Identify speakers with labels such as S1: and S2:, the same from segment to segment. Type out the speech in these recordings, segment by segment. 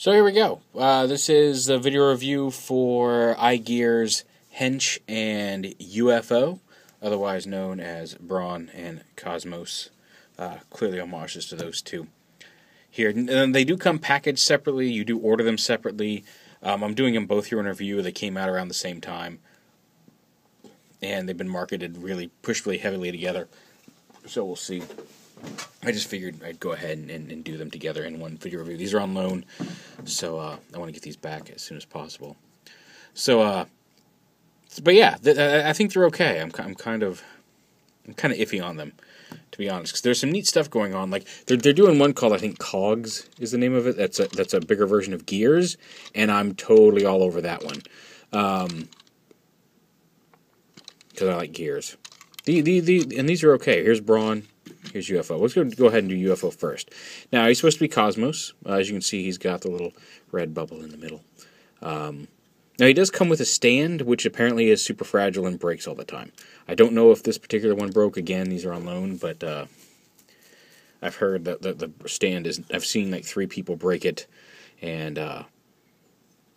S1: So here we go. This is a video review for iGear's HENCH and UFO, otherwise known as Brawn and Cosmos. Clearly homages to those two. Here, and they do come packaged separately. You do order them separately. I'm doing them both here in review. They came out around the same time, and they've been marketed pushed really heavily together. So we'll see. I just figured I'd go ahead and do them together in one video review. These are on loan, so I want to get these back as soon as possible. So, but yeah, I think they're okay. I'm kind of iffy on them, to be honest, because there's some neat stuff going on. Like they're doing one called, I think, Cogs is the name of it. That's a bigger version of Gears, and I'm totally all over that one, because I like Gears. And these are okay. Here's Brawn. Here's UFO. Let's go ahead and do UFO first. Now, he's supposed to be Cosmos. As you can see, he's got the little red bubble in the middle. Now, he does come with a stand, which apparently is super fragile and breaks all the time. I don't know if this particular one broke. Again, these are on loan, but I've heard that the stand is... I've seen like 3 people break it, and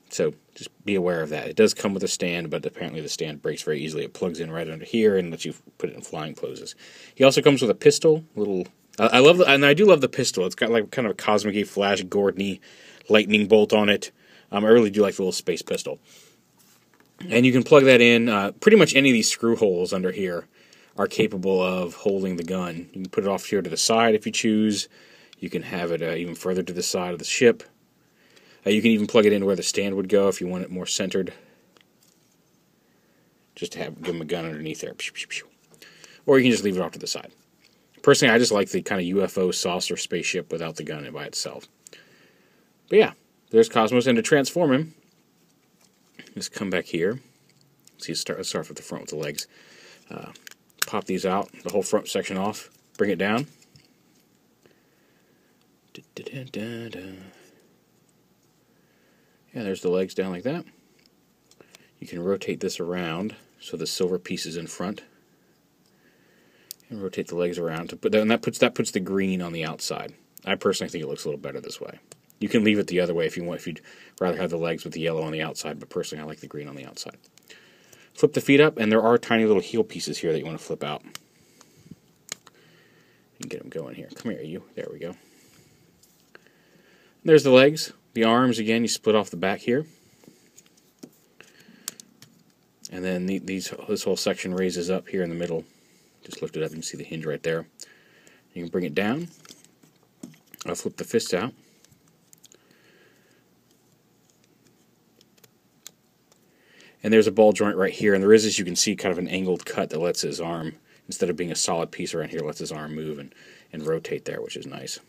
S1: so just be aware of that. It does come with a stand, but apparently the stand breaks very easily. It plugs in right under here and lets you put it in flying poses. He also comes with a pistol, little. I do love the pistol. It's got like kind of a cosmic Flash Gordon-y lightning bolt on it. I really do like the little space pistol. And you can plug that in. Pretty much any of these screw holes under here are capable of holding the gun. You can put it off here to the side if you choose. You can have it even further to the side of the ship. You can even plug it in where the stand would go if you want it more centered. Just to give him a gun underneath there. Or you can just leave it off to the side. Personally, I just like the kind of UFO saucer spaceship without the gun by itself. But yeah, there's Cosmos. And to transform him, just come back here. Let's start with the front with the legs. Pop these out, the whole front section off. Bring it down. Yeah, there's the legs down like that. You can rotate this around so the silver piece is in front, and rotate the legs around to put that. And that puts the green on the outside. I personally think it looks a little better this way. You can leave it the other way if you want. If you'd rather have the legs with the yellow on the outside, but personally I like the green on the outside. Flip the feet up, and there are tiny little heel pieces here that you want to flip out. You can get them going here. Come here, you. There we go. There's the legs. The arms, again, you split off the back here. And then this whole section raises up here in the middle. Just lift it up, you can see the hinge right there. You can bring it down. I'll flip the fists out. And there's a ball joint right here. And there is, as you can see, kind of an angled cut that lets his arm, instead of being a solid piece around here, lets his arm move and rotate there, which is nice.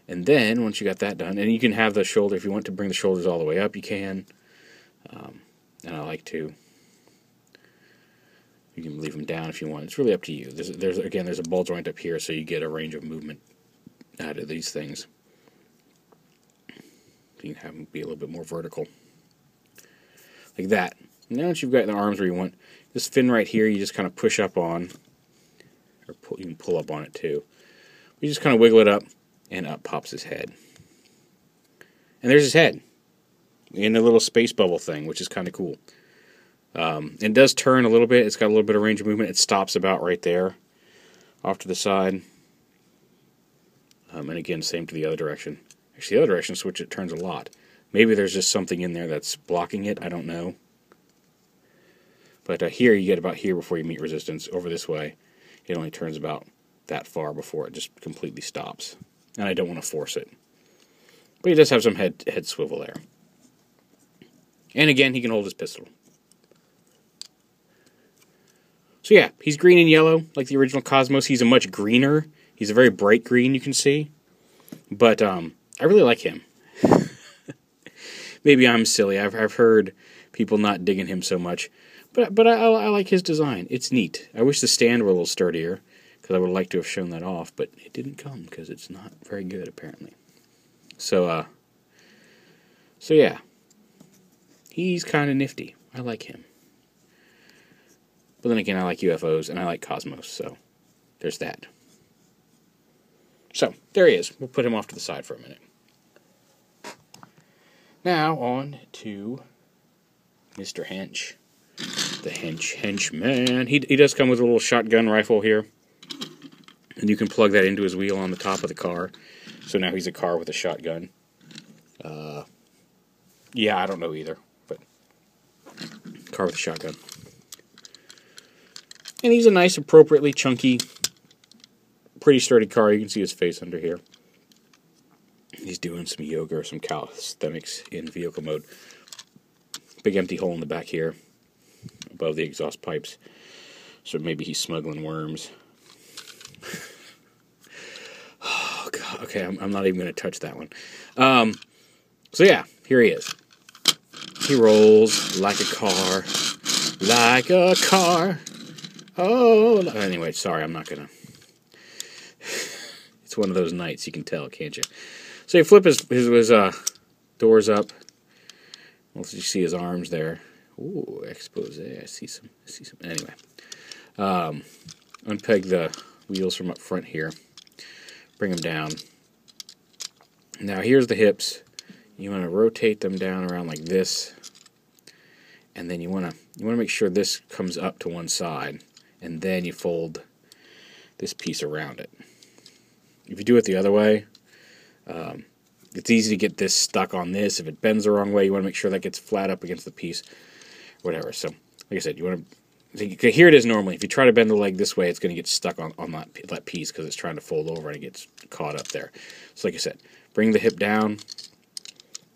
S1: And then, once you got that done, and you can have the shoulder, if you want to bring the shoulders all the way up, you can. And I like to. You can leave them down if you want. It's really up to you. There's a ball joint up here, so you get a range of movement out of these things. You can have them be a little bit more vertical. Like that. Now that you've got the arms where you want, this fin right here, you just kind of push up on. Or you can pull up on it too. You just kind of wiggle it up. And up pops his head. And there's his head. In the little space bubble thing, which is kind of cool. It does turn a little bit. It's got a little bit of range of movement. It stops about right there. Off to the side. And again, same to the other direction. Actually, the other direction switch, it turns a lot. Maybe there's just something in there that's blocking it. I don't know. But here, you get about here before you meet resistance. Over this way, it only turns about that far before it just completely stops. And I don't want to force it. But he does have some head swivel there. And again, he can hold his pistol. So yeah, he's green and yellow, like the original Cosmos. He's a much greener. He's a very bright green, you can see. But I really like him. Maybe I'm silly. I've heard people not digging him so much. But I like his design. It's neat. I wish the stand were a little sturdier, because I would like to have shown that off, but it didn't come because it's not very good, apparently. So yeah. He's kind of nifty. I like him. But then again, I like UFOs, and I like Cosmos, so there's that. So, there he is. We'll put him off to the side for a minute. Now on to Mr. Hench. The Hinge Henchman. He does come with a little shotgun rifle here. And you can plug that into his wheel on the top of the car. So now he's a car with a shotgun. Yeah, I don't know either. But car with a shotgun. And he's a nice, appropriately chunky, pretty sturdy car. You can see his face under here. He's doing some yoga or some calisthenics in vehicle mode. Big empty hole in the back here, above the exhaust pipes. So maybe he's smuggling worms. Oh, God. Okay, I'm not even going to touch that one. So, yeah, here he is. He rolls like a car. Like a car. Oh, anyway, sorry, I'm not going to. It's one of those nights, you can tell, can't you? So you flip his doors up. Well, you see his arms there. Ooh, expose. I see some. Anyway, unpeg the wheels from up front here. Bring them down. Now here's the hips. You want to rotate them down around like this, and then you want to make sure this comes up to one side, and then you fold this piece around it. If you do it the other way, it's easy to get this stuck on this. If it bends the wrong way, you want to make sure that gets flat up against the piece, whatever. So, like I said, you want to. Here it is normally. If you try to bend the leg this way, it's going to get stuck on that piece because it's trying to fold over and it gets caught up there. So, like I said, bring the hip down,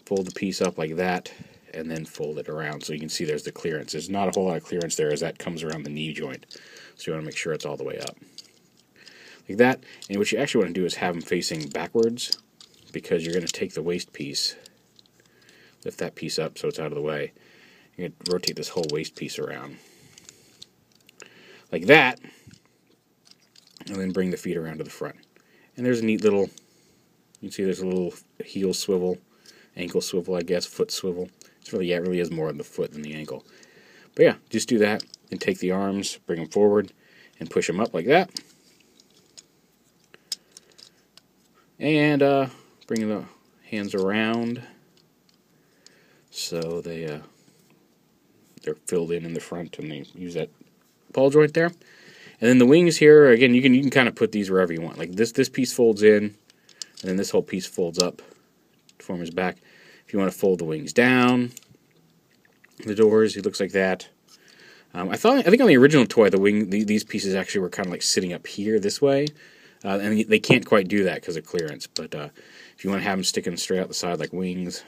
S1: fold the piece up like that, and then fold it around so you can see there's the clearance. There's not a whole lot of clearance there as that comes around the knee joint. So you want to make sure it's all the way up. Like that. And what you actually want to do is have them facing backwards, because you're going to take the waist piece, lift that piece up so it's out of the way. You're going to rotate this whole waist piece around. Like that. And then bring the feet around to the front. And there's a neat little, you can see there's a little heel swivel, ankle swivel, I guess, foot swivel. It's really, yeah, it really is more on the foot than the ankle. But yeah, just do that and take the arms, bring them forward, and push them up like that. And bring the hands around so they're filled in the front, and they use that ball joint there. And then the wings here, again, you can kind of put these wherever you want. Like this piece folds in, and then this whole piece folds up to form his back. If you want to fold the wings down, the doors, it looks like that. I think on the original toy, these pieces actually were kind of like sitting up here this way. And they can't quite do that because of clearance. But if you want to have them sticking straight out the side like wings,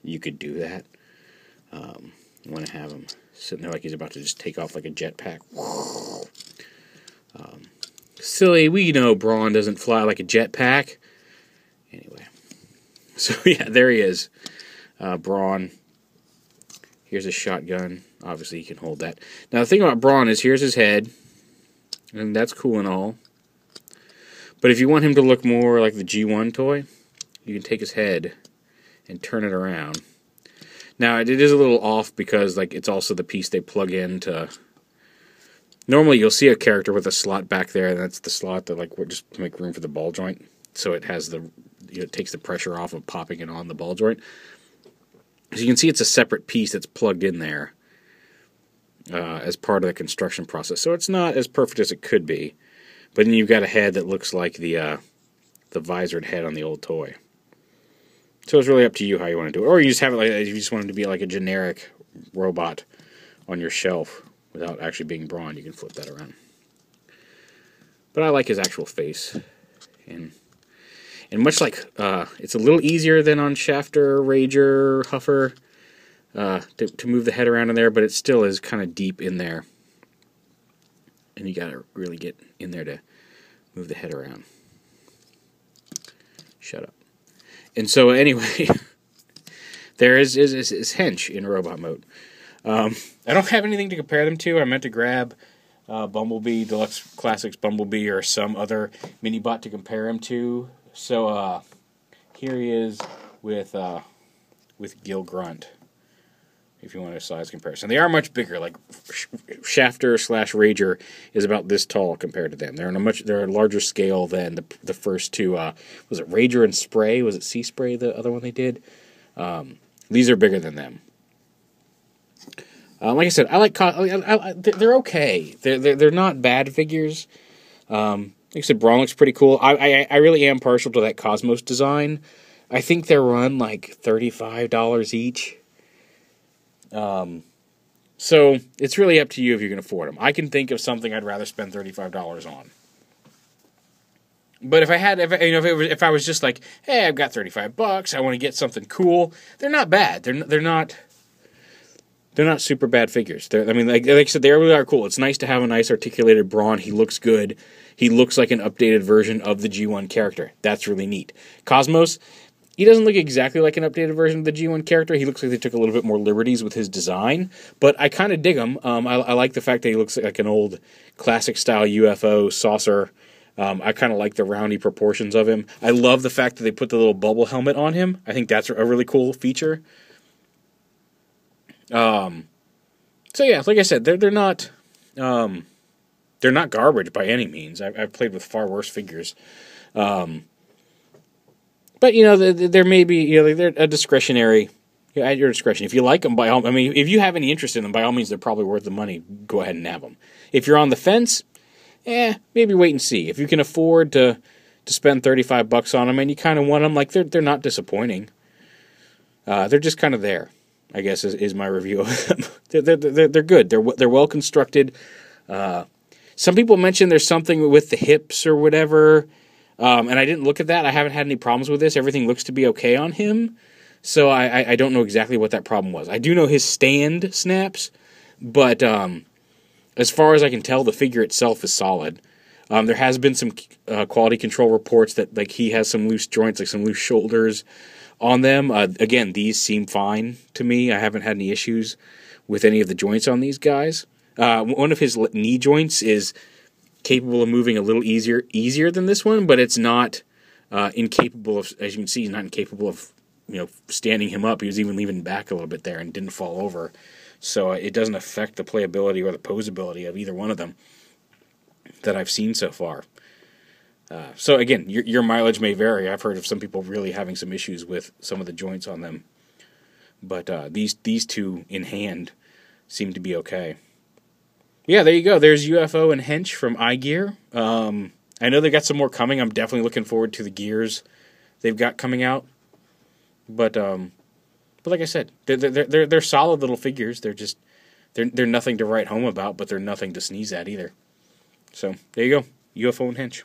S1: you could do that. You want to have him sitting there like he's about to just take off like a jetpack. Silly, we know Brawn doesn't fly like a jetpack. Anyway. So yeah, there he is. Brawn. Here's a shotgun. Obviously, he can hold that. Now, the thing about Brawn is here's his head. And that's cool and all. But if you want him to look more like the G1 toy, you can take his head and turn it around. Now, it is a little off because like it's also the piece they plug into. Normally, you'll see a character with a slot back there, and that's the slot that like just to make room for the ball joint. So it has it takes the pressure off of popping it on the ball joint. So you can see it's a separate piece that's plugged in there as part of the construction process. So it's not as perfect as it could be. But then you've got a head that looks like the visored head on the old toy. So it's really up to you how you want to do it. Or you just have it like, if you just want it to be like a generic robot on your shelf without actually being Brawn, you can flip that around. But I like his actual face. And much like, it's a little easier than on Shafter, Rager, Huffer to move the head around in there, but it still is kind of deep in there. And you got to really get in there to move the head around. Shut up. And so anyway, there is Hench in robot mode. I don't have anything to compare them to. I meant to grab Bumblebee, Deluxe Classics Bumblebee, or some other mini-bot to compare him to. So here he is with Gil Grunt, if you want a size comparison. They are much bigger. Like Shafter / Rager is about this tall compared to them. They're a larger scale than the first two. Was it Rager and Spray? Was it Sea Spray, the other one they did? These are bigger than them. Like I said, they're okay. They're not bad figures. Like I said, Brawn looks pretty cool. I really am partial to that Cosmos design. I think they're run like $35 each. So it's really up to you if you can afford them. I can think of something I'd rather spend $35 on. But if I was just like, hey, I've got $35, I want to get something cool. They're not bad. They're not super bad figures. Like I said, they really are cool. It's nice to have a nice articulated Brawn. He looks good. He looks like an updated version of the G1 character. That's really neat. Cosmos, he doesn't look exactly like an updated version of the G1 character. He looks like they took a little bit more liberties with his design. But I kind of dig him. I like the fact that he looks like an old classic-style UFO saucer. I kind of like the roundy proportions of him. I love the fact that they put the little bubble helmet on him. I think that's a really cool feature. So yeah, like I said, they're not garbage by any means. I've played with far worse figures. But, there may be, they're a discretionary, at your discretion. If you like them, if you have any interest in them, by all means, they're probably worth the money. Go ahead and have them. If you're on the fence, maybe wait and see. If you can afford to spend $35 on them and you kind of want them, like, they're not disappointing. They're just kind of there, I guess, is my review of them. They're good. They're well constructed. Some people mention there's something with the hips or whatever. And I didn't look at that. I haven't had any problems with this. Everything looks to be okay on him. So I don't know exactly what that problem was. I do know his stand snaps, but as far as I can tell, the figure itself is solid. There has been some quality control reports that like he has some loose joints, like some loose shoulders on them. Again, these seem fine to me. I haven't had any issues with any of the joints on these guys. One of his knee joints is capable of moving a little easier than this one, but it's not incapable of, as you can see, he's not incapable of, standing him up. He was even leaning back a little bit there and didn't fall over. So it doesn't affect the playability or the posability of either one of them that I've seen so far. So again, your mileage may vary. I've heard of some people really having some issues with some of the joints on them. But these two in hand seem to be okay. Yeah, there you go. There's UFO and Hench from iGear. I know they got some more coming. I'm definitely looking forward to the gears they've got coming out. But like I said, they're solid little figures. They're nothing to write home about, but they're nothing to sneeze at either. So there you go, UFO and Hench.